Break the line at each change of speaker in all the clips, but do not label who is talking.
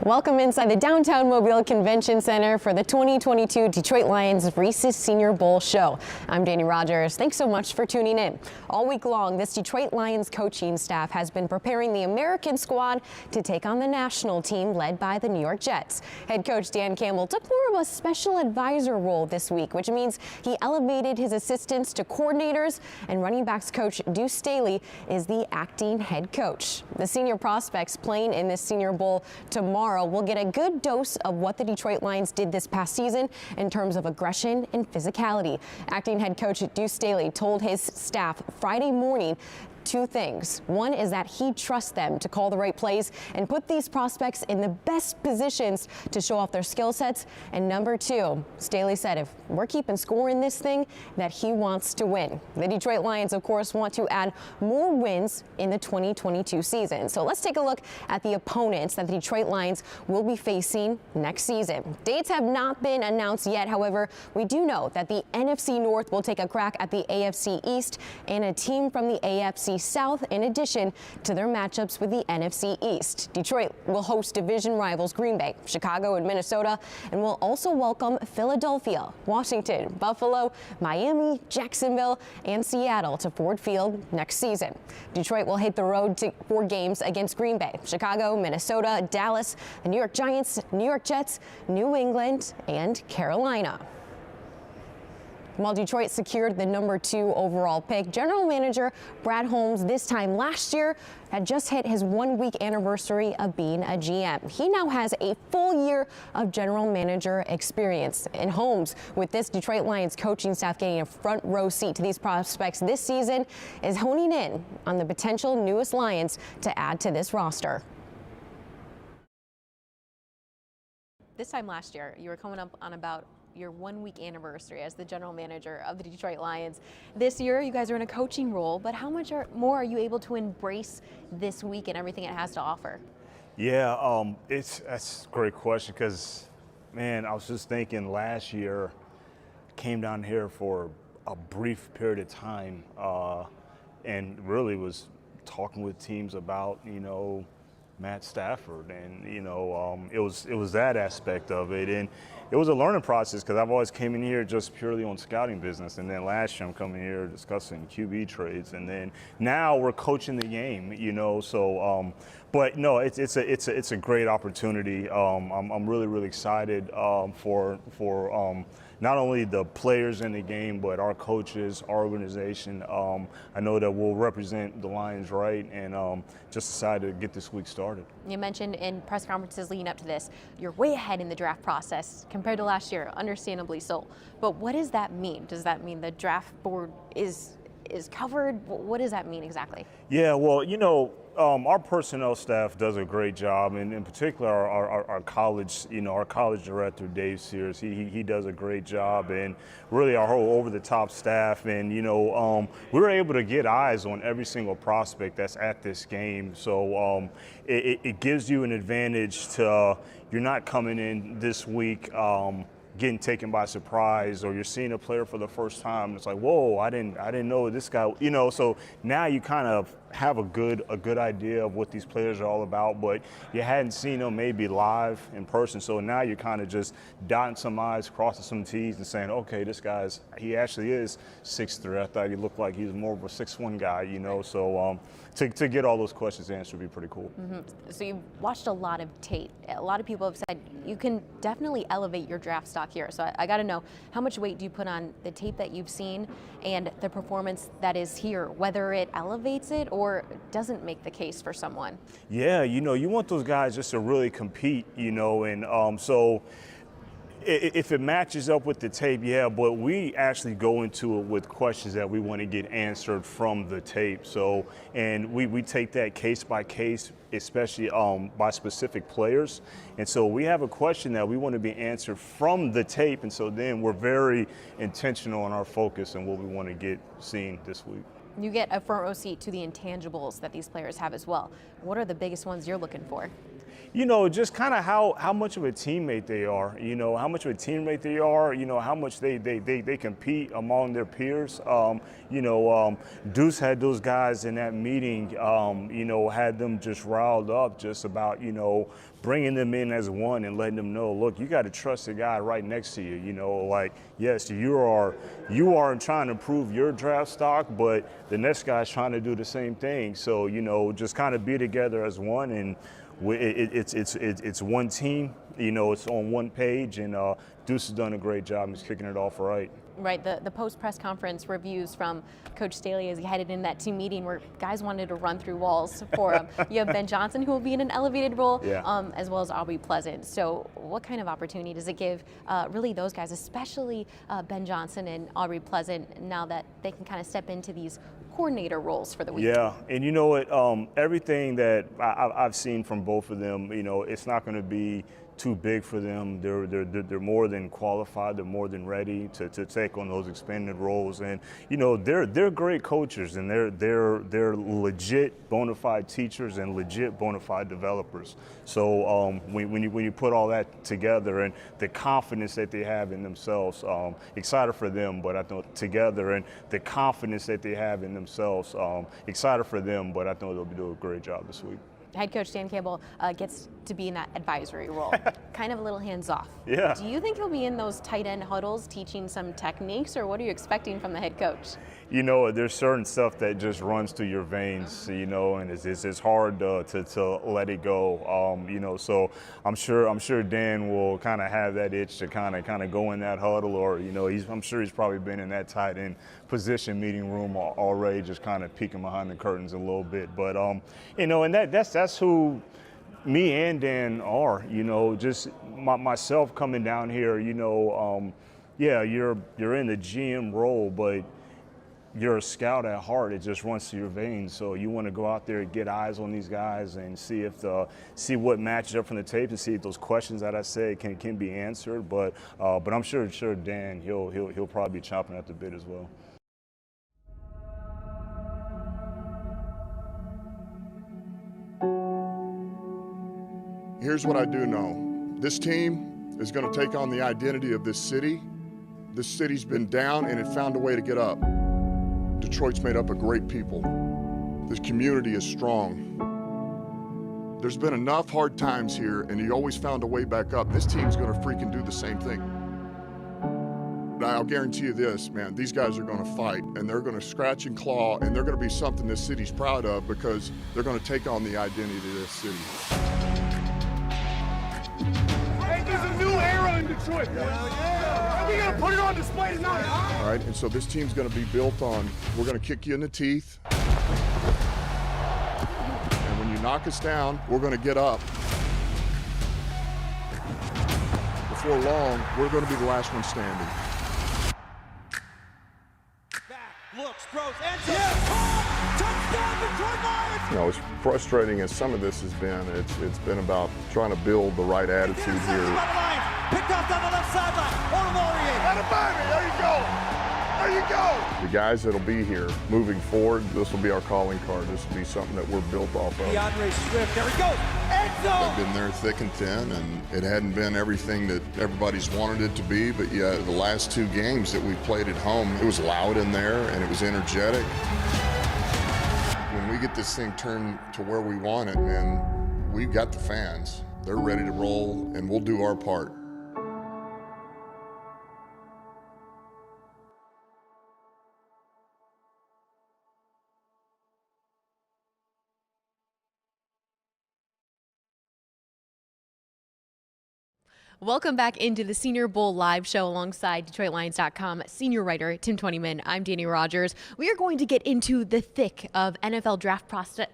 Welcome inside the downtown Mobile Convention Center for the 2022 Detroit Lions Reese's Senior Bowl show. I'm Dannie Rogers. Thanks so much for tuning in. All week long, this Detroit Lions coaching staff has been preparing the American squad to take on the national team led by the New York Jets. Head coach Dan Campbell took more of a special advisor role this week, which means he elevated his assistants to coordinators, and running backs coach Deuce Staley is the acting head coach. The senior prospects playing in this Senior Bowl tomorrow will get a good dose of what the Detroit Lions did this past season in terms of aggression and physicality. Acting head coach Deuce Staley told his staff Friday morning two things. One is that he trusts them to call the right plays and put these prospects in the best positions to show off their skill sets. And number two, Staley said if we're keeping score in this thing, that he wants to win. The Detroit Lions, of course, want to add more wins in the 2022 season. So let's take a look at the opponents that the Detroit Lions will be facing next season. Dates have not been announced yet. However, we do know that the NFC North will take a crack at the AFC East and a team from the AFC South in addition to their matchups with the NFC East. Detroit will host division rivals Green Bay, Chicago, and Minnesota, and will also welcome Philadelphia, Washington, Buffalo, Miami, Jacksonville, and Seattle to Ford Field next season. Detroit will hit the road for games against Green Bay, Chicago, Minnesota, Dallas, the New York Giants, New York Jets, New England, and Carolina. While Detroit secured the number 2 overall pick, general manager Brad Holmes this time last year had just hit his 1-week anniversary of being a GM. He now has a full year of general manager experience. And Holmes, with this Detroit Lions coaching staff getting a front row seat to these prospects this season, is honing in on the potential newest Lions to add to this roster. This time last year, you were coming up on about your 1-week anniversary as the general manager of the Detroit Lions. This year, you guys are in a coaching role, but how much more are you able to embrace this week and everything it has to offer?
Yeah, that's a great question because, man, I was just thinking last year, came down here for a brief period of time and really was talking with teams about, Matt Stafford, and it was that aspect of it, and it was a learning process because I've always came in here just purely on scouting business, and then last year I'm coming here discussing QB trades, and then now we're coaching the game, So, but no, it's a great opportunity. I'm really excited for not only the players in the game, but our coaches, our organization. I know that we'll represent the Lions right, and just decided to get this week started.
You mentioned in press conferences leading up to this, you're way ahead in the draft process compared to last year, understandably so. But what does that mean? Does that mean the draft board is covered? What does that mean exactly?
Yeah, well, our personnel staff does a great job, and in particular our college, our college director, Dave Sears, he does a great job, and really our whole over-the-top staff, and we were able to get eyes on every single prospect that's at this game, so it gives you an advantage to you're not coming in this week getting taken by surprise, or you're seeing a player for the first time. It's like, whoa, I didn't know this guy, so now you kind of have a good idea of what these players are all about, but you hadn't seen them maybe live in person. So now you're kind of just dotting some I's, crossing some T's, and saying, okay, this guy's, he actually is 6'3". I thought he looked like he was more of a 6'1" guy, So to get all those questions answered would be pretty cool.
Mm-hmm. So you've watched a lot of tape. A lot of people have said you can definitely elevate your draft stock here. So I got to know, how much weight do you put on the tape that you've seen and the performance that is here, whether it elevates it or doesn't make the case for someone?
Yeah, you want those guys just to really compete, and so if it matches up with the tape, yeah, but we actually go into it with questions that we want to get answered from the tape. So, and we take that case by case, especially by specific players. And so we have a question that we want to be answered from the tape. And so then we're very intentional in our focus and what we want to get seen this week.
You get a front row seat to the intangibles that these players have as well. What are the biggest ones you're looking for?
Just kind of how much of a teammate they are, how much of a teammate they are, how much they compete among their peers. Deuce had those guys in that meeting, had them just riled up just about, bringing them in as one and letting them know, look, you got to trust the guy right next to you. Yes, you are trying to improve your draft stock, but the next guy's trying to do the same thing. So, just kind of be together as one, and it's one team. It's on one page, and Deuce has done a great job. He's kicking it off right.
Right, the post-press conference reviews from Coach Staley as he headed in that team meeting where guys wanted to run through walls for him. You have Ben Johnson, who will be in an elevated role, as well as Aubrey Pleasant. So what kind of opportunity does it give really those guys, especially Ben Johnson and Aubrey Pleasant, now that they can kind of step into these coordinator roles for the week?
Yeah, and you know what, everything that I've seen from both of them, it's not going to be too big for them. They're more than qualified. They're more than ready to take on those expanded roles. And they're great coaches, and they're legit bona fide teachers and legit bona fide developers. So when you put all that together and the confidence that they have in themselves, excited for them. But I think together and the confidence that they have in themselves, excited for them. But I think they'll do a great job this week.
Head coach Dan Campbell gets to be in that advisory role, kind of a little hands-off.
Yeah.
Do you think he'll be in those tight end huddles teaching some techniques, or what are you expecting from the head coach?
There's certain stuff that just runs through your veins, and it's hard to let it go. So I'm sure Dan will kind of have that itch to kind of go in that huddle, or I'm sure he's probably been in that tight end position meeting room already, just kind of peeking behind the curtains a little bit. But and that's who me and Dan are. Just myself coming down here. You're in the GM role, but you're a scout at heart. It just runs through your veins. So you want to go out there and get eyes on these guys and see what matches up from the tape and see if those questions that I say can be answered. But I'm sure Dan he'll probably be chomping at the bit as well.
Here's what I do know. This team is going to take on the identity of this city. This city's been down and it found a way to get up. Detroit's made up of great people. This community is strong. There's been enough hard times here and you always found a way back up. This team's going to freaking do the same thing. I'll guarantee you this, man, these guys are going to fight and they're going to scratch and claw and they're going to be something this city's proud of because they're going to take on the identity of this city.
Hey, there's a new era in Detroit. Are we going to put it on display tonight?
All right, and so this team's going to be built on, we're going to kick you in the teeth. And when you knock us down, we're going to get up. Before long, we're going to be the last one standing.
Looks, throws, and touchdown, Detroit Lions!
As frustrating as some of this has been, it's been about trying to build the right attitude here.
Picked off down the left sideline. Let him by me. There you go. There you go.
The guys that'll be here moving forward, this will be our calling card. This will be something that we're built off of.
DeAndre Swift, there he goes. End zone.
They've been there thick and thin, and it hadn't been everything that everybody's wanted it to be, but yeah, the last two games that we played at home, it was loud in there and it was energetic. When we get this thing turned to where we want it, man, we've got the fans. They're ready to roll, and we'll do our part.
Welcome back into the Senior Bowl live show alongside DetroitLions.com senior writer Tim Twentyman. I'm Dannie Rogers. We are going to get into the thick of NFL draft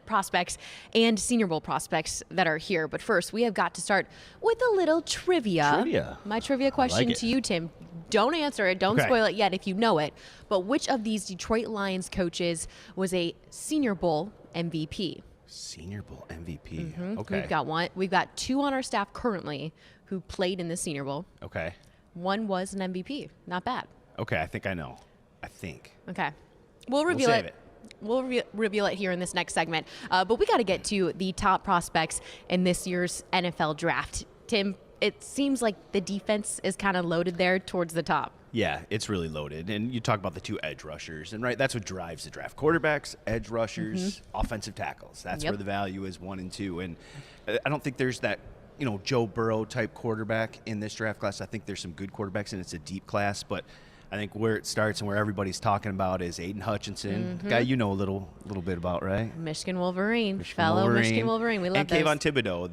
prospects and Senior Bowl prospects that are here. But first, we have got to start with a little trivia. My trivia question to you, Tim. Don't answer it. Don't spoil it yet if you know it. But which of these Detroit Lions coaches was a Senior Bowl MVP?
Senior Bowl MVP.
Mm-hmm.
Okay.
We've got one. We've got two on our staff currently who played in the Senior Bowl.
Okay.
One was an MVP. Not bad.
Okay, I think I know. I think.
Okay. We'll reveal
save
it.
We'll reveal it here in this next segment. But we got to get to the top prospects in this year's NFL draft. Tim, it seems like the defense is kind of loaded there towards the top.
Yeah, it's really loaded. And you talk about the two edge rushers, and that's what drives the draft. Quarterbacks, edge rushers, offensive tackles. That's where the value is 1 and 2. And I don't think there's that, Joe Burrow type quarterback in this draft class. I think there's some good quarterbacks, and it's a deep class. But I think where it starts and where everybody's talking about is Aiden Hutchinson, guy you know a little bit about, right?
Michigan Wolverine, fellow Michigan Wolverine. We love
and
those.
Kayvon Thibodeau,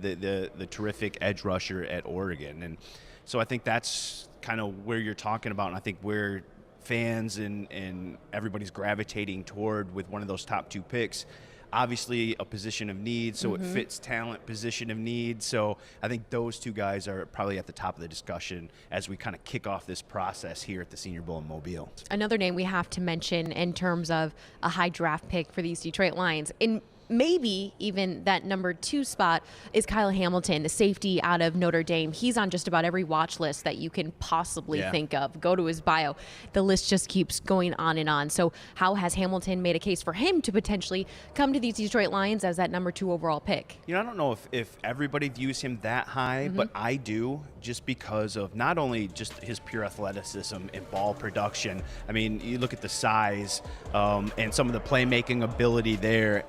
the terrific edge rusher at Oregon. And so I think that's kind of where you're talking about, and I think where fans and everybody's gravitating toward with one of those top 2 picks. Obviously a position of need, so it fits talent, position of need. So I think those 2 guys are probably at the top of the discussion as we kind of kick off this process here at the Senior Bowl in Mobile.
Another name we have to mention in terms of a high draft pick for these Detroit Lions, in maybe even that number 2 spot, is Kyle Hamilton, the safety out of Notre Dame. He's on just about every watch list that you can possibly think of. Go to his bio. The list just keeps going on and on. So how has Hamilton made a case for him to potentially come to these Detroit Lions as that number 2 overall pick?
I don't know if everybody views him that high, but I do, just because of not only just his pure athleticism and ball production. I mean, you look at the size and some of the playmaking ability there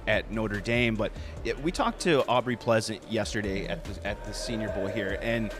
at Notre Dame. But we talked to Aubrey Pleasant yesterday at the Senior Bowl here, and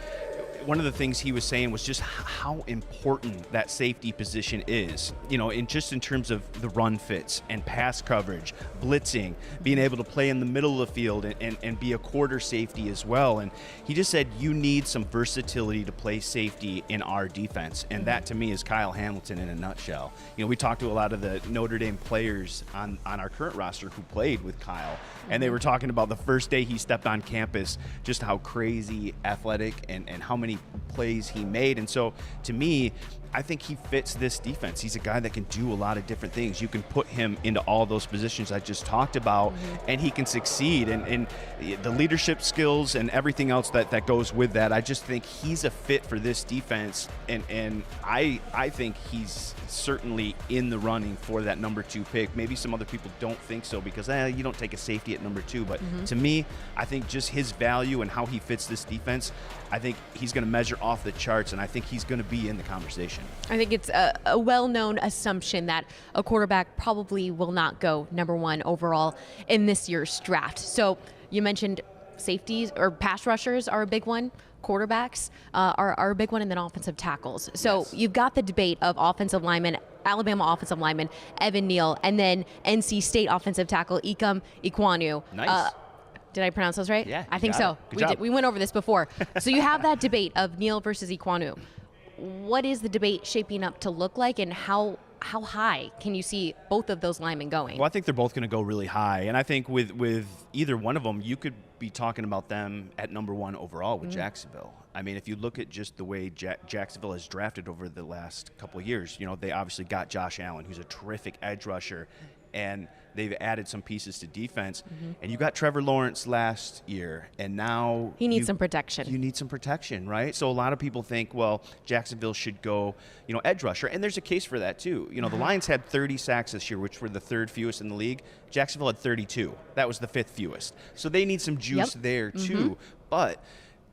one of the things he was saying was just how important that safety position is, in terms of the run fits and pass coverage, blitzing, being able to play in the middle of the field and be a quarter safety as well. And he just said, you need some versatility to play safety in our defense. And that to me is Kyle Hamilton in a nutshell. We talked to a lot of the Notre Dame players on our current roster who played with Kyle, and they were talking about the first day he stepped on campus, just how crazy athletic and how many plays he made. And so to me, I think he fits this defense. He's a guy that can do a lot of different things. You can put him into all those positions I just talked about, and he can succeed. And the leadership skills and everything else that goes with that, I just think he's a fit for this defense. And I think he's certainly in the running for that number 2 pick. Maybe some other people don't think so because you don't take a safety at number 2. But to me, I think just his value and how he fits this defense, I think he's going to measure off the charts, and I think he's going to be in the conversation.
I think it's a well-known assumption that a quarterback probably will not go number 1 overall in this year's draft. So you mentioned safeties or pass rushers are a big one. Quarterbacks are a big one, and then offensive tackles. So you've got the debate of offensive lineman, Alabama offensive lineman Evan Neal, and then NC State offensive tackle Ikem Ekwonu.
Nice.
Did I pronounce those right?
Yeah,
I think so. We went over this before. So you have that debate of Neal versus Ekwonu. What is the debate shaping up to look like, and how high can you see both of those linemen going?
Well, I think they're both going to go really high, and I think with either one of them, you could be talking about them at number 1 overall with Jacksonville. I mean, if you look at just the way Jacksonville has drafted over the last couple of years, they obviously got Josh Allen, who's a terrific edge rusher, and they've added some pieces to defense. And you got Trevor Lawrence last year, and now
he needs some protection.
You need some protection, right? So a lot of people think, well, Jacksonville should go, edge rusher, and there's a case for that too. The Lions had 30 sacks this year, which were the 3rd fewest in the league. Jacksonville had 32. That was the 5th fewest. So they need some juice there too. But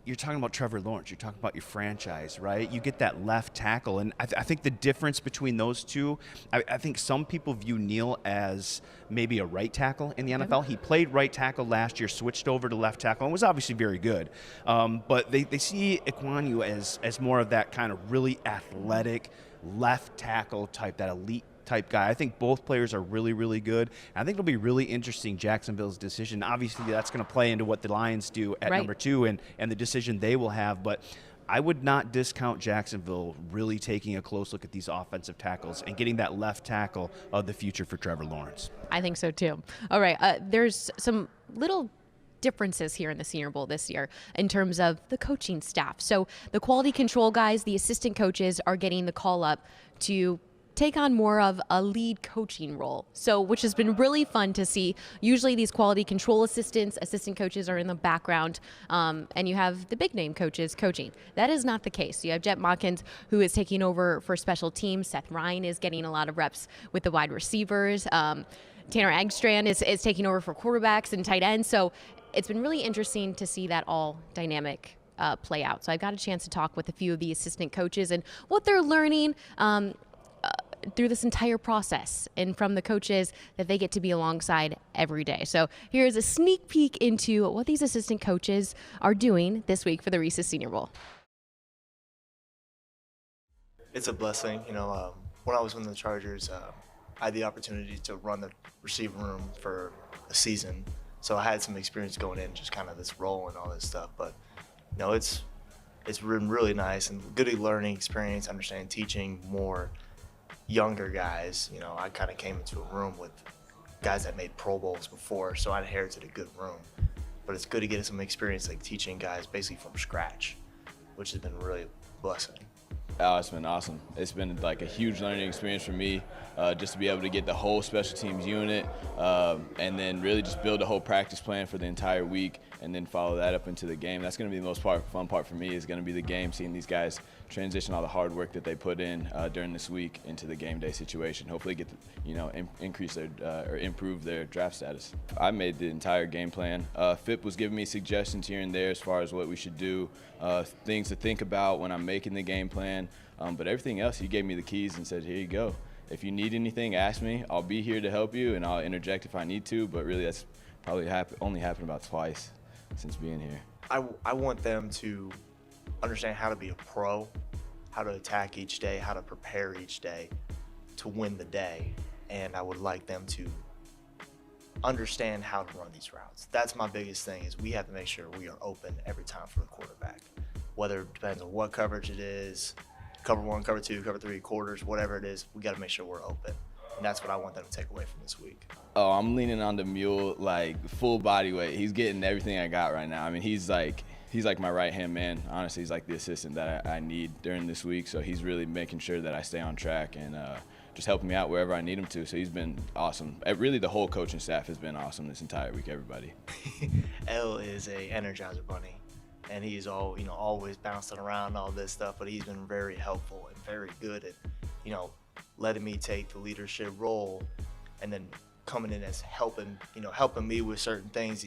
you're talking about Trevor Lawrence. You're talking about your franchise, right? You get that left tackle. And I think the difference between those two, I think some people view Neal as maybe a right tackle in the NFL. He played right tackle last year, switched over to left tackle, and was obviously very good. But they see Ekwonu as more of that kind of really athletic left tackle type, that elite type guy. I think both players are really, really good. And I think it'll be really interesting, Jacksonville's decision. Obviously, that's going to play into what the Lions do at number 2 and the decision they will have. But I would not discount Jacksonville really taking a close look at these offensive tackles and getting that left tackle of the future for Trevor Lawrence.
I think so, too. All right. There's some little differences here in the Senior Bowl this year in terms of the coaching staff. So the quality control guys, the assistant coaches, are getting the call up to take on more of a lead coaching role. So, which has been really fun to see. Usually these quality control assistant coaches are in the background, and you have the big name coaches coaching. That is not the case. You have Jet Motkins, who is taking over for special teams. Seth Ryan is getting a lot of reps with the wide receivers. Tanner Eggstrand is taking over for quarterbacks and tight ends. So it's been really interesting to see that all dynamic play out. So I got a chance to talk with a few of the assistant coaches and what they're learning through this entire process, and from the coaches that they get to be alongside every day. So here's a sneak peek into what these assistant coaches are doing this week for the Reese's Senior Bowl.
It's a blessing. When I was with the Chargers, I had the opportunity to run the receiver room for a season. So I had some experience going in, just kind of this role and all this stuff. But it's been really nice and good learning experience, understanding, teaching more younger guys. I kind of came into a room with guys that made Pro Bowls before, so I inherited a good room. But it's good to get some experience, like teaching guys basically from scratch, which has been really a blessing.
Oh, it's been awesome. It's been like a huge learning experience for me, just to be able to get the whole special teams unit, and then really just build a whole practice plan for the entire week, and then follow that up into the game. That's going to be the most fun part for me, is going to be the game, seeing these guys transition all the hard work that they put in during this week into the game day situation. Hopefully get increase their or improve their draft status. I made the entire game plan. Phip was giving me suggestions here and there as far as what we should do, things to think about when I'm making the game plan. But everything else, he gave me the keys and said, here you go. If you need anything, ask me. I'll be here to help you, and I'll interject if I need to. But really, that's probably only happened about twice since being here.
I want them to understand how to be a pro, how to attack each day, how to prepare each day to win the day. And I would like them to understand how to run these routes. That's my biggest thing, is we have to make sure we are open every time for the quarterback. Whether it depends on what coverage it is, cover 1, cover 2, cover 3, quarters, whatever it is, we got to make sure we're open. And that's what I want them to take away from this week.
Oh, I'm leaning on the mule like full body weight. He's getting everything I got right now. I mean, he's like my right-hand man. Honestly, he's like the assistant that I need during this week. So he's really making sure that I stay on track and just helping me out wherever I need him to. So he's been awesome. Really, the whole coaching staff has been awesome this entire week, everybody.
L is a Energizer bunny. And he's always bouncing around all this stuff, but he's been very helpful and very good at, letting me take the leadership role, and then coming in as helping me with certain things.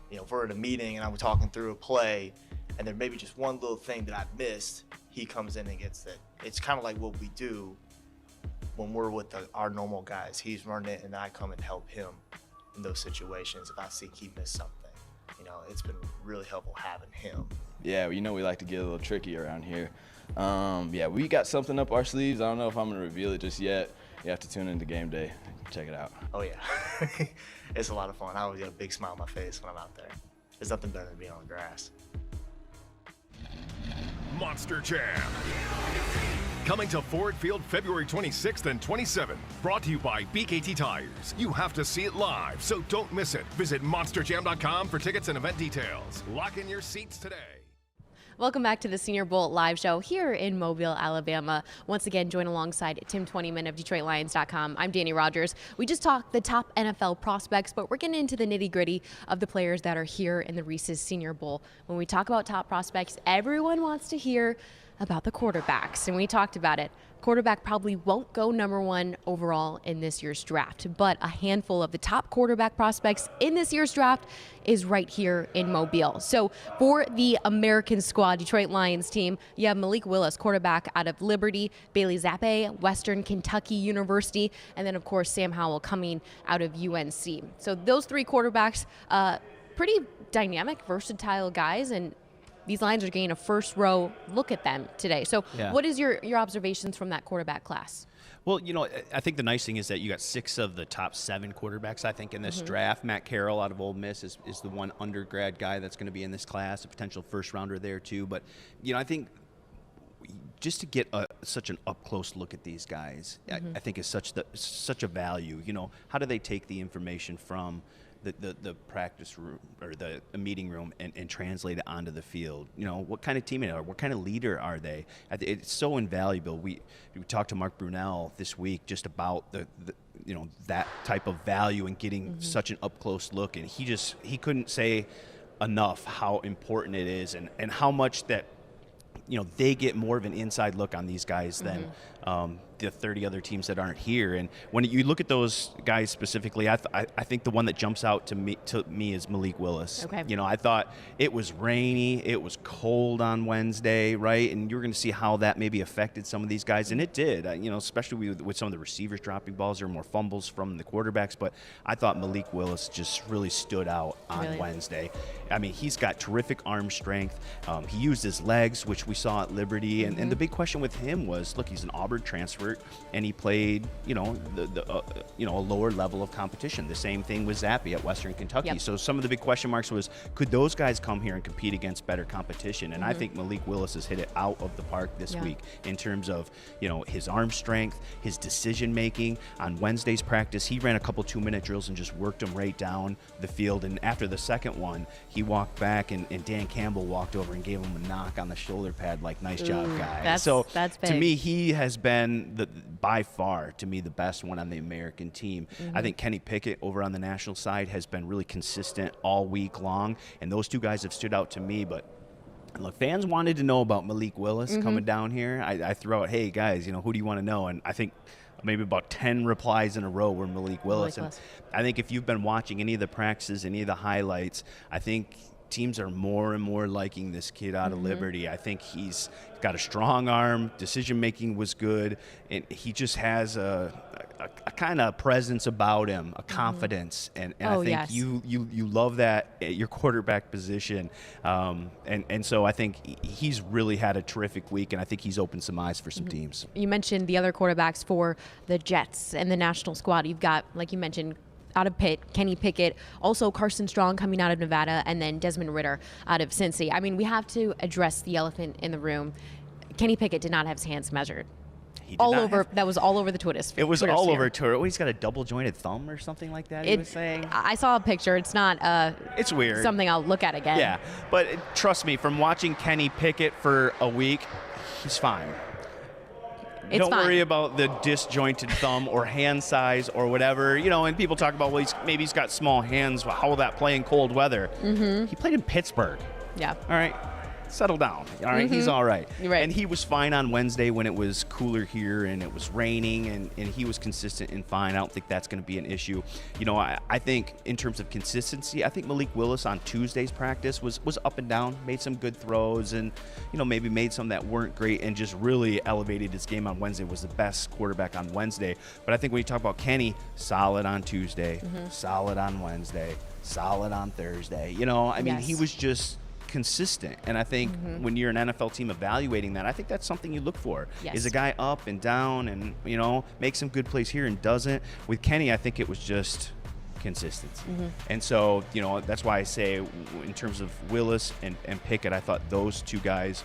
If we're in a meeting and I'm talking through a play, and there may be just one little thing that I missed, he comes in and gets it. It's kind of like what we do when we're with our normal guys. He's running it, and I come and help him in those situations if I think he missed something. It's been really helpful having him.
Yeah, we like to get a little tricky around here. We got something up our sleeves. I don't know if I'm going to reveal it just yet. You have to tune into game day. Check it out.
Oh, yeah. It's a lot of fun. I always get a big smile on my face when I'm out there. There's nothing better than being on the grass.
Monster Jam. Coming to Ford Field February 26th and 27th. Brought to you by BKT Tires. You have to see it live, so don't miss it. Visit monsterjam.com for tickets and event details. Lock in your seats today.
Welcome back to the Senior Bowl live show here in Mobile, Alabama. Once again, join alongside Tim Twentyman of DetroitLions.com. I'm Dannie Rogers. We just talked the top NFL prospects, but we're getting into the nitty-gritty of the players that are here in the Reese's Senior Bowl. When we talk about top prospects, everyone wants to hear about the quarterbacks, and we talked about it. Quarterback probably won't go #1 overall in this year's draft, but a handful of the top quarterback prospects in this year's draft is right here in Mobile. So for the American squad, Detroit Lions team, you have Malik Willis, quarterback out of Liberty, Bailey Zappi, Western Kentucky University, and then of course Sam Howell coming out of UNC. So those 3 quarterbacks, pretty dynamic, versatile guys, and these Lions are getting a first-row look at them today. So What is your observations from that quarterback class?
Well, I think the nice thing is that you got 6 of the top 7 quarterbacks, I think, in this draft. Matt Carroll out of Ole Miss is the one undergrad guy that's going to be in this class, a potential first-rounder there too. But, I think just to get such an up-close look at these guys, I think is such a value. How do they take the information from the practice room or the meeting room and translate it onto the field. You know, what kind of teammate are, what kind of leader are they? It's so invaluable. We talked to Mark Brunell this week just about the you know, that type of value and getting such an up close look, and he couldn't say enough how important it is and how much that, you know, they get more of an inside look on these guys than the 30 other teams that aren't here. And when you look at those guys specifically, I think the one that jumps out to me is Malik Willis.
Okay.
You know, I thought it was rainy, it was cold on Wednesday, right? And you're going to see how that maybe affected some of these guys, and it did. You know, especially with some of the receivers dropping balls, or more fumbles from the quarterbacks. But I thought Malik Willis just really stood out on Wednesday. I mean, he's got terrific arm strength. He used his legs, which we saw at Liberty. And the big question with him was, look, he's an Auburn transfer, and he played, you know, a lower level of competition. The same thing with Zappi at Western Kentucky.
Yep.
So some of the big question marks was, could those guys come here and compete against better competition? And I think Malik Willis has hit it out of the park this week in terms of, you know, his arm strength, his decision making. On Wednesday's practice, he ran a couple 2-minute drills and just worked them right down the field. And after the second one, he walked back, and Dan Campbell walked over and gave him a knock on the shoulder pad, like, nice job, guy.
That's big.
To me, he has been by far, to me, the best one on the American team. I think Kenny Pickett over on the national side has been really consistent all week long, and those two guys have stood out to me. But look, fans wanted to know about Malik Willis coming down here. I threw out, hey, guys, you know, who do you want to know? And I think maybe about 10 replies in a row were Malik Willis. And I think if you've been watching any of the practices, any of the highlights, I think teams are more and more liking this kid out of Liberty. I think he's got a strong arm, decision making was good, and he just has a kind of presence about him, a confidence, and I think you love that at your quarterback position, and so I think he's really had a terrific week, and I think he's opened some eyes for some teams.
You mentioned the other quarterbacks for the Jets and the national squad. You've got, like you mentioned, out of Pitt, Kenny Pickett, also Carson Strong coming out of Nevada, and then Desmond Ridder out of Cincy. I mean, we have to address the elephant in the room. Kenny Pickett did not have his hands measured. That was all over the Twitter.
It was all over Twitter. Oh, he's got a double jointed thumb or something like that. He was saying.
I saw a picture. It's not.
It's weird.
Something I'll look at again.
Yeah, but trust me, from watching Kenny Pickett for a week, he's fine. Don't worry about the disjointed thumb or hand size or whatever. You know, and people talk about, well, maybe he's got small hands. Well, how will that play in cold weather? He played in Pittsburgh.
Yeah.
All right. Settle down. All right. He's all right.
You're right.
And he was fine on Wednesday when it was cooler here and it was raining, and he was consistent and fine. I don't think that's going to be an issue. You know, I think in terms of consistency, I think Malik Willis on Tuesday's practice was up and down, made some good throws, and, you know, maybe made some that weren't great, and just really elevated his game on Wednesday, was the best quarterback on Wednesday. But I think when you talk about Kenny, solid on Tuesday, solid on Wednesday, solid on Thursday. You know, I mean, he was just consistent, and I think when you're an NFL team evaluating that, I think that's something you look for. Is a guy up and down and, you know, makes some good plays here and doesn't. With Kenny, I think it was just consistency. And so, you know, that's why I say in terms of Willis and Pickett, I thought those two guys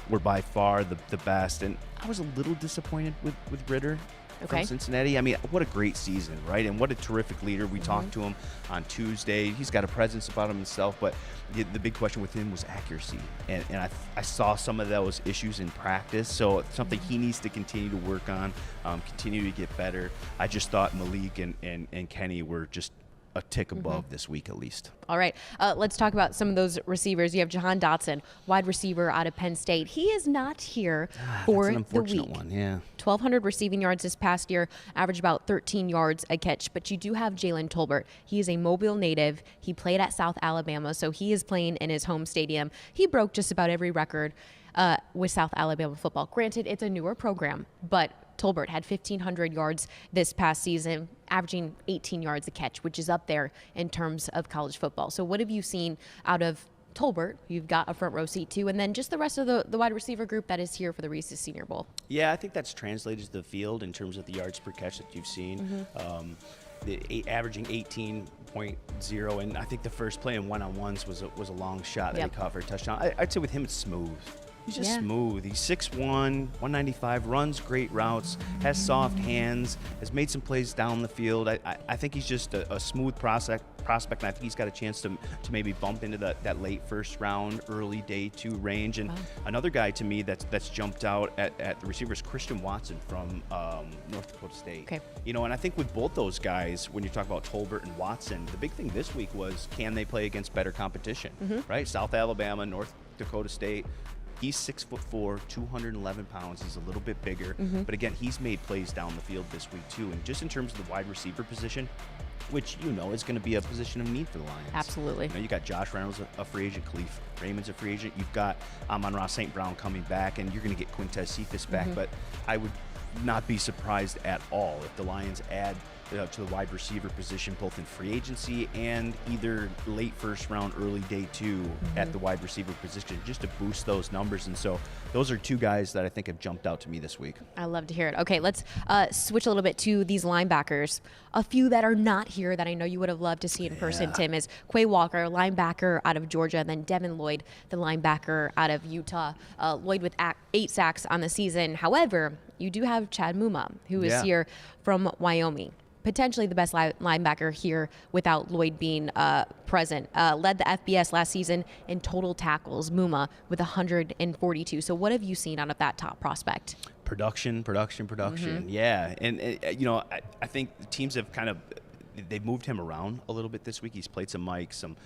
were by far the best, and I was a little disappointed with Ridder from Cincinnati. I mean, what a great season, right? And what a terrific leader. We talked to him on Tuesday. He's got a presence about him himself, but the big question with him was accuracy. And I saw some of those issues in practice, so it's something he needs to continue to work on, continue to get better. I just thought Malik and Kenny were just a tick above this week at least.
All right. Let's talk about some of those receivers. You have Jahan Dotson, wide receiver out of Penn State. He is not here for
that's an unfortunate
the week.
One, yeah.
1,200 receiving yards this past year, average about 13 yards a catch. But you do have Jalen Tolbert. He is a Mobile native. He played at South Alabama, so he is playing in his home stadium. He broke just about every record with South Alabama football. Granted, it's a newer program, but Tolbert had 1,500 yards this past season, averaging 18 yards a catch, which is up there in terms of college football. So what have you seen out of Tolbert? You've got a front row seat too, and then just the rest of the wide receiver group that is here for the Reese's Senior Bowl.
Yeah, I think that's translated to the field in terms of the yards per catch that you've seen. Averaging 18.0, and I think the first play in one-on-ones was a long shot that he caught for a touchdown. I'd say with him it's smooth. He's just smooth. He's 6'1", 195, runs great routes, has soft hands, has made some plays down the field. I think he's just a smooth prospect, and I think he's got a chance to maybe bump into that late first round, early day 2 range. And another guy to me that's jumped out at the receivers, Christian Watson from North Dakota State.
Okay.
And I think with both those guys, when you talk about Tolbert and Watson, the big thing this week was, can they play against better competition, right? South Alabama, North Dakota State. He's 6'4", 211 pounds. He's a little bit bigger, but again, he's made plays down the field this week too. And just in terms of the wide receiver position, which is going to be a position of need for the Lions.
Absolutely.
You got Josh Reynolds, a free agent. Khalif Raymond's a free agent. You've got Amon-Ra St. Brown coming back, and you're going to get Quintez Cephas back. But I would not be surprised at all if the Lions add to the wide receiver position, both in free agency and either late first round, early day 2 at the wide receiver position, just to boost those numbers. And so those are 2 guys that I think have jumped out to me this week.
I love to hear it. Okay, let's switch a little bit to these linebackers. A few that are not here that I know you would have loved to see in person, Tim, is Quay Walker, linebacker out of Georgia, and then Devin Lloyd, the linebacker out of Utah. Lloyd with 8 sacks on the season. However, you do have Chad Mumma, who is here from Wyoming. Potentially the best linebacker here without Lloyd being present. Led the FBS last season in total tackles, Mumma, with 142. So what have you seen out of that top prospect?
Production. Yeah. And I think the teams have they've moved him around a little bit this week. He's played some Mike, some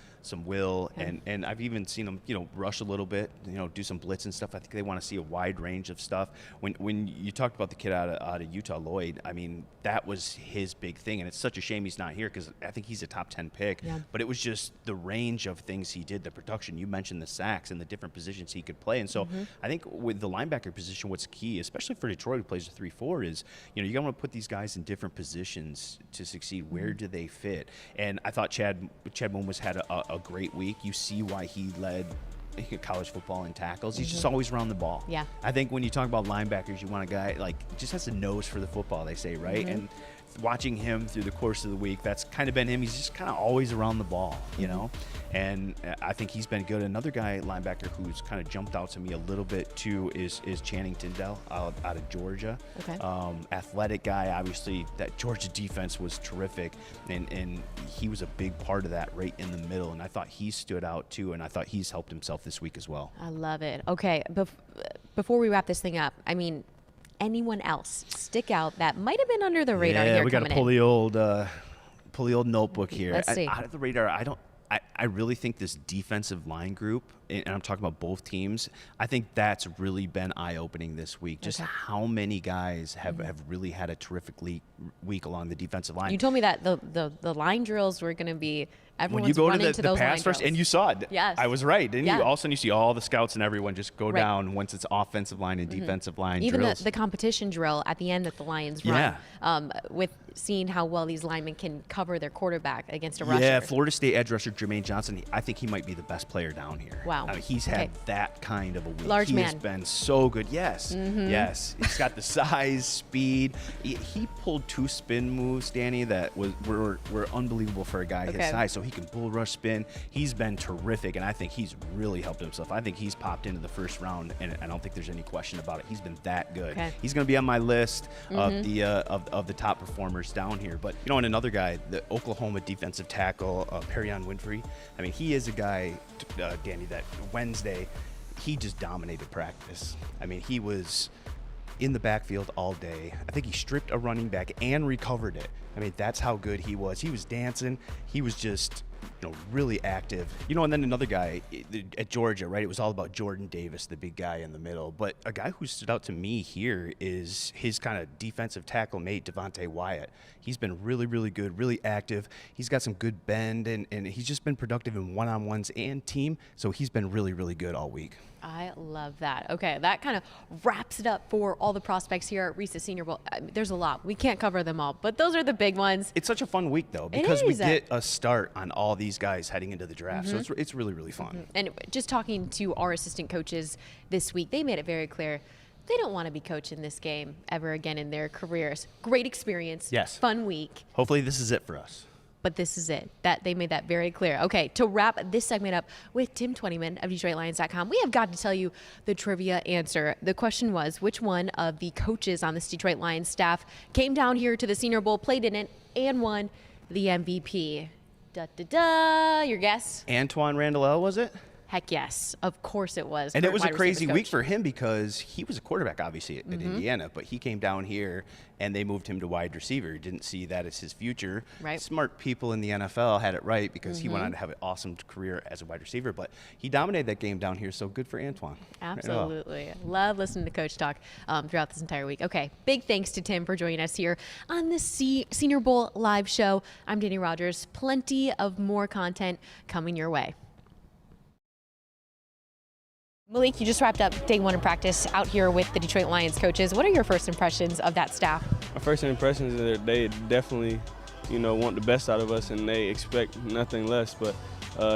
Will, and I've even seen him, rush a little bit, do some blitz and stuff. I think they want to see a wide range of stuff. When you talked about the kid out of Utah, Lloyd, I mean, that was his big thing, and it's such a shame he's not here because I think he's a top 10 pick. Yeah. But it was just the range of things he did, the production. You mentioned the sacks and the different positions he could play, and so I think with the linebacker position, what's key, especially for Detroit, who plays a 3-4, is you got to put these guys in different positions to succeed. Where do they fit? And I thought Chad Mumma's had a great week. You see why he led college football in tackles. He's just always around the ball. Yeah. I think when you talk about linebackers, you want a guy just has a nose for the football, they say, right? And watching him through the course of the week, that's kind of been him. He's just kind of always around the ball, and I think he's been good. Another guy, linebacker, who's kind of jumped out to me a little bit too is Channing Tindell out of Georgia. Okay. Athletic guy, obviously. That Georgia defense was terrific, and he was a big part of that right in the middle, and I thought he stood out too, and I thought he's helped himself this week as well. I love it. Okay, before we wrap this thing up, I mean, anyone else stick out that might have been under the radar here? Yeah, we got to pull the old notebook here.
Let's see.
Out of the radar, I really think this defensive line group, and I'm talking about both teams, I think that's really been eye-opening this week. Just how many guys have really had a terrific week along the defensive line.
You told me that the line drills were going to be everyone's
when you go
running
to
to
the
those
pass rush, and you saw it.
Yes.
I was right, didn't you? All of a sudden you see all the scouts and everyone just go down once it's offensive line and defensive line
Even
drills.
the competition drill at the end that the Lions run, with seeing how well these linemen can cover their quarterback against a rusher.
Yeah, Florida State edge rusher Jermaine Johnson, I think he might be the best player down here.
Wow.
I mean, he's had that kind of a week.
Large man.
He has been so good. Yes, yes. He's got the size, speed. He pulled 2 spin moves, Danny, that were unbelievable for a guy his size. So he can bull rush spin. He's been terrific, and I think he's really helped himself. I think he's popped into the first round, and I don't think there's any question about it. He's been that good. Okay. He's going to be on my list of the top performers down here. But and another guy, the Oklahoma defensive tackle, Perrian Winfrey. I mean, he is a guy, Danny, that Wednesday he just dominated practice. I mean, he was in the backfield all day. I think he stripped a running back and recovered it. I mean, that's how good he was. He was dancing. He was just, really active. And then another guy at Georgia, right? It was all about Jordan Davis, the big guy in the middle. But a guy who stood out to me here is his kind of defensive tackle mate, Devonte Wyatt. He's been really, really good, really active. He's got some good bend, and he's just been productive in one-on-ones and team. So he's been really, really good all week.
I love that. Okay, that kind of wraps it up for all the prospects here at Reese's Senior Bowl. There's a lot. We can't cover them all, but those are the big ones.
It's such a fun week, though, because we get a start on all these guys heading into the draft. So it's really, really fun.
And just talking to our assistant coaches this week, they made it very clear they don't want to be coaching this game ever again in their careers. Great experience.
Yes.
Fun week.
Hopefully this is it for us.
but this is it. That they made that very clear. Okay, to wrap this segment up with Tim Twentyman of DetroitLions.com, we have got to tell you the trivia answer. The question was, which one of the coaches on this Detroit Lions staff came down here to the Senior Bowl, played in it, and won the MVP? Your guess?
Antoine Randall, was it?
Heck yes, of course it was.
And it was a
Wide
crazy
receivers
week
coach.
for him because he was a quarterback, obviously, at Indiana, but he came down here and they moved him to wide receiver. He didn't see that as his future.
Right.
Smart people in the NFL had it right because he went on to have an awesome career as a wide receiver, but he dominated that game down here, so good for Antoine.
Absolutely. Love listening to Coach talk throughout this entire week. Okay, big thanks to Tim for joining us here on the Senior Bowl live show. I'm Dannie Rogers. Plenty of more content coming your way. Malik, you just wrapped up day one of practice out here with the Detroit Lions coaches. What are your first impressions of that staff?
My first impressions is that they definitely, want the best out of us and they expect nothing less. But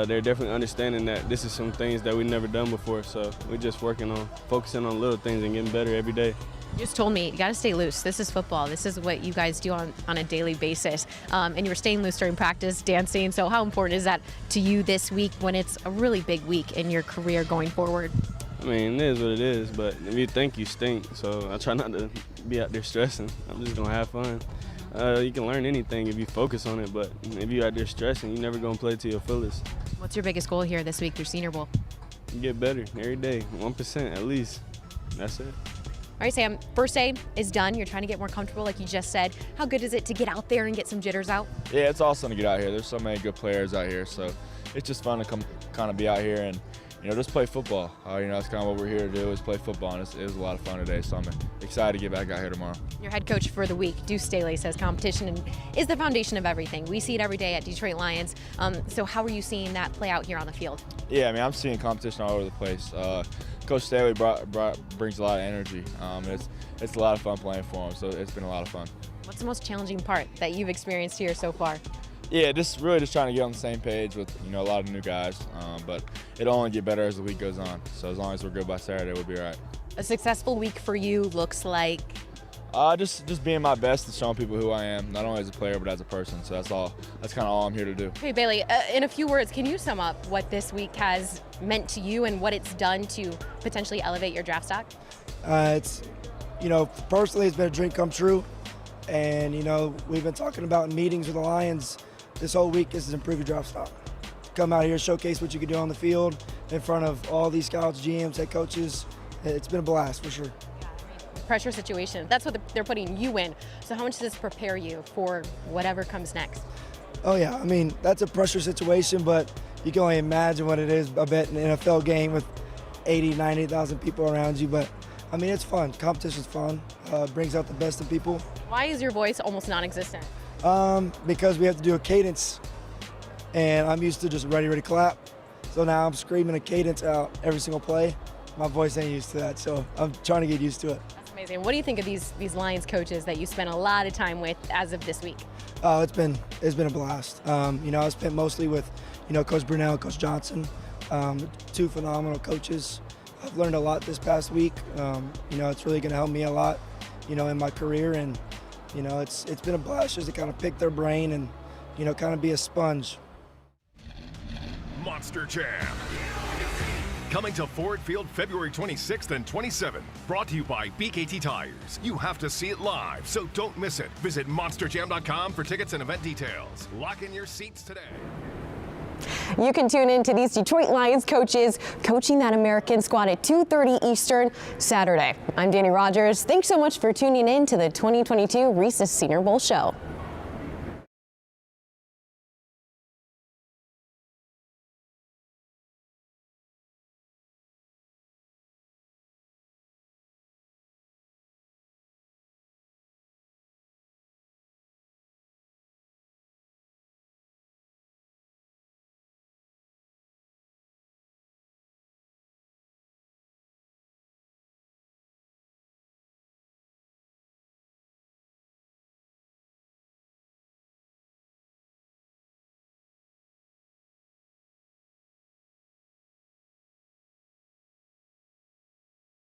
they're definitely understanding that this is some things that we've never done before. So we're just focusing on little things and getting better every day.
You just told me you got to stay loose. This is football. This is what you guys do on a daily basis. And you were staying loose during practice, dancing. So how important is that to you this week when it's a really big week in your career going forward?
I mean, it is what it is, but if you think, you stink. So I try not to be out there stressing. I'm just going to have fun. You can learn anything if you focus on it, but if you're out there stressing, you're never going to play to your fullest.
What's your biggest goal here this week through Senior Bowl?
You get better every day, 1% at least. That's it.
All right, Sam, first day is done. You're trying to get more comfortable, like you just said. How good is it to get out there and get some jitters out?
Yeah, it's awesome to get out here. There's so many good players out here, so it's just fun to come kind of be out here and, just play football. That's kind of what we're here to do is play football, and it was a lot of fun today, so I'm excited to get back out here tomorrow.
Your head coach for the week, Deuce Staley, says competition is the foundation of everything. We see it every day at Detroit Lions. So how are you seeing that play out here on the field?
Yeah, I'm seeing competition all over the place. Coach Staley brings a lot of energy. It's a lot of fun playing for him, so it's been a lot of fun.
What's the most challenging part that you've experienced here so far?
Yeah, just trying to get on the same page with a lot of new guys, but it'll only get better as the week goes on. So as long as we're good by Saturday, we'll be all right.
A successful week for you looks like?
Just being my best and showing people who I am, not only as a player but as a person. So that's kind of all I'm here to do.
Hey Bailey, in a few words, can you sum up what this week has meant to you and what it's done to potentially elevate your draft stock?
Personally, it's been a dream come true, and we've been talking about in meetings with the Lions this whole week is to improve your draft stock. Come out here, showcase what you can do on the field in front of all these scouts, GMs, head coaches. It's been a blast for sure.
Pressure situation, that's what they're putting you in. So how much does this prepare you for whatever comes next?
Oh yeah, that's a pressure situation, but you can only imagine what it is, I bet, in an NFL game with 80, 90,000 people around you. But it's fun. Competition's fun. Brings out the best in people.
Why is your voice almost non-existent?
Because we have to do a cadence, and I'm used to just ready, clap. So now I'm screaming a cadence out every single play. My voice ain't used to that, so I'm trying to get used to it.
That's amazing. What do you think of these Lions coaches that you spent a lot of time with as of this week?
Oh, it's been a blast. I spent mostly with, Coach Brunell, Coach Johnson, two phenomenal coaches. I've learned a lot this past week. It's really going to help me a lot, in my career, and it's been a blast just to kind of pick their brain and, kind of be a sponge.
Monster Jam. Coming to Ford Field February 26th and 27th. Brought to you by BKT Tires. You have to see it live, so don't miss it. Visit monsterjam.com for tickets and event details. Lock in your seats today.
You can tune in to these Detroit Lions coaches coaching that American squad at 2:30 Eastern Saturday. I'm Dannie Rogers. Thanks so much for tuning in to the 2022 Reese's Senior Bowl Show.